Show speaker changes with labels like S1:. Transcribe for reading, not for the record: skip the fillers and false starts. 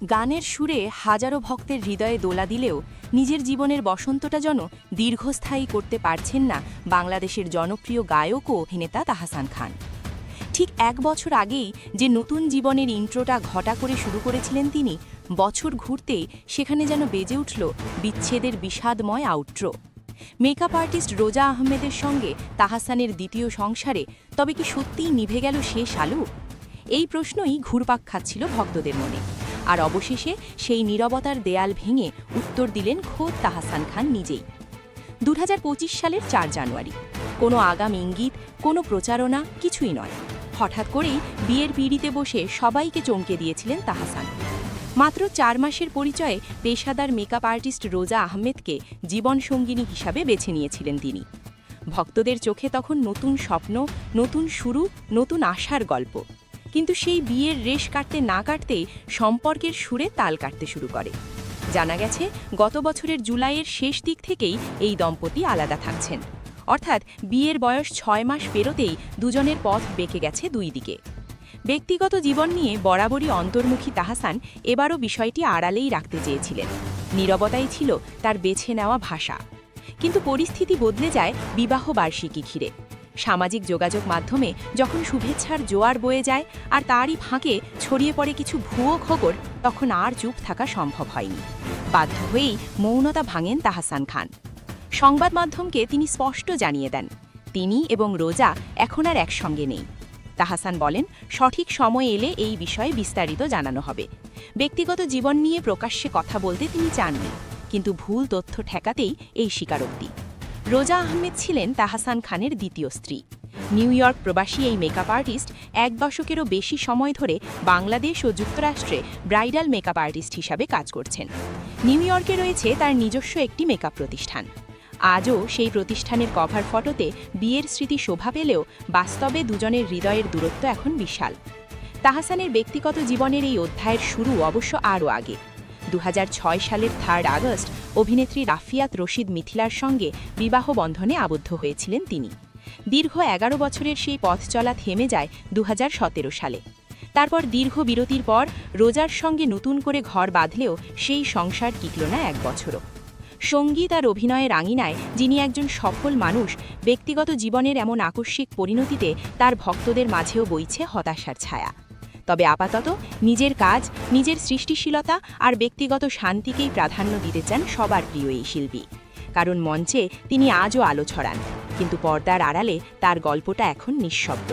S1: গানের সুরে হাজারো ভক্তের হৃদয়ে দোলা দিলেও নিজের জীবনের বসন্তটা যেন দীর্ঘস্থায়ী করতে পারছেন না বাংলাদেশের জনপ্রিয় গায়ক ও অভিনেতা তাহসান খান। ঠিক 1 বছর আগেই যে নতুন জীবনের ইন্ট্রোটা ঘটা করে শুরু করেছিলেন তিনি, বছর ঘুরতেই সেখানে যেন বেজে উঠল বিচ্ছেদের বিষাদময় আউট্রো। মেকআপ আর্টিস্ট রোজা আহমেদের সঙ্গে তাহসানের দ্বিতীয় সংসারে তবে কি সত্যিই নিভে গেল শেষ আলো? এই প্রশ্নই ঘুরপাক খাচ্ছিল ভক্তদের মনে। আর অবশেষে সেই নীরবতার দেয়াল ভেঙে উত্তর দিলেন খোদ তাহসান খান নিজেই। 2025 সালের 4 জানুয়ারি। কোনো আগাম ইঙ্গিত, কোনো প্রচারণা কিছুই নয়। হঠাৎ করেই বিয়ের পিঁড়িতে বসে সবাইকে চমকে দিয়েছিলেন তাহসান। মাত্র 4 মাসের পরিচয়ে পেশাদার মেকআপ আর্টিস্ট রোজা আহমেদকে জীবনসঙ্গিনী হিসাবে বেছে নিয়েছিলেন তিনি। ভক্তদের চোখে তখন নতুন স্বপ্ন, নতুন শুরু, নতুন আশার গল্প। কিন্তু সেই বিয়ের রেশ কাটতে না কাটতেই সম্পর্কের সুরে তাল কাটতে শুরু করে। জানা গেছে গত বছরের জুলাইয়ের শেষ দিক থেকেই এই দম্পতি আলাদা থাকছেন। অর্থাৎ বিয়ের বয়স 6 মাস পেরোতেই দুজনের পথ বেঁকে গেছে দুই দিকে। ব্যক্তিগত জীবন নিয়ে বরাবরই অন্তর্মুখী তাহসান এবারও বিষয়টি আড়ালেই রাখতে চেয়েছিলেন। নীরবতাই ছিল তার বেছে নেওয়া ভাষা। কিন্তু পরিস্থিতি বদলে যায় বিবাহ বার্ষিকী ঘিরে। সামাজিক যোগাযোগ মাধ্যমে যখন শুভেচ্ছার জোয়ার বয়ে যায় আর তারই ফাঁকে ছড়িয়ে পড়ে কিছু ভুয়ো খবর, তখন আর চুপ থাকা সম্ভব হয়নি। বাধ্য হয়েই মৌনতা ভাঙেন তাহসান খান। সংবাদ মাধ্যমকে তিনি স্পষ্ট জানিয়ে দেন, তিনি এবং রোজা এখন আর একসঙ্গে নেই। তাহসান বলেন, সঠিক সময় এলে এই বিষয়ে বিস্তারিত জানানো হবে। ব্যক্তিগত জীবন নিয়ে প্রকাশ্যে কথা বলতে তিনি চাননি, কিন্তু ভুল তথ্য ঠেকাতেই এই স্বীকারোক্তি। রোজা আহমেদ ছিলেন তাহসান খানের দ্বিতীয় স্ত্রী। নিউ ইয়র্ক প্রবাসী এই মেকআপ আর্টিস্ট 1 দশকেরও বেশি সময় ধরে বাংলাদেশ ও যুক্তরাষ্ট্রে ব্রাইডাল মেকআপ আর্টিস্ট হিসাবে কাজ করছেন। নিউ ইয়র্কে রয়েছে তার নিজস্ব একটি মেকআপ প্রতিষ্ঠান। আজও সেই প্রতিষ্ঠানের কভার ফটোতে বিয়ের স্মৃতি শোভা পেলেও বাস্তবে দুজনের হৃদয়ের দূরত্ব এখন বিশাল। তাহসানের ব্যক্তিগত জীবনের এই অধ্যায়ের শুরু অবশ্য আরও আগে। 2006 সালের 3 আগস্ট অভিনেত্রী রাফিয়াত রশিদ মিথিলার সঙ্গে বিবাহ বন্ধনে আবদ্ধ হয়েছিলেন তিনি। দীর্ঘ 11 বছরের সেই পথ চলা থেমে যায় 2017 সালে। তারপর দীর্ঘ বিরতির পর রোজার সঙ্গে নতুন করে ঘর বাঁধলেও সেই সংসার টিকল না 1 বছরও। সঙ্গীত আর অভিনয়ের আঙিনায় যিনি একজন সফল মানুষ, ব্যক্তিগত জীবনের এমন আকস্মিক পরিণতিতে তার ভক্তদের মাঝেও বইছে হতাশার ছায়া। তবে আপাতত নিজের কাজ, নিজের সৃষ্টিশীলতা আর ব্যক্তিগত শান্তিকেই প্রাধান্য দিতে চান সবার প্রিয় এই শিল্পী। কারণ মঞ্চে তিনি আজও আলো ছড়ান, কিন্তু পর্দার আড়ালে তার গল্পটা এখন নিঃশব্দ।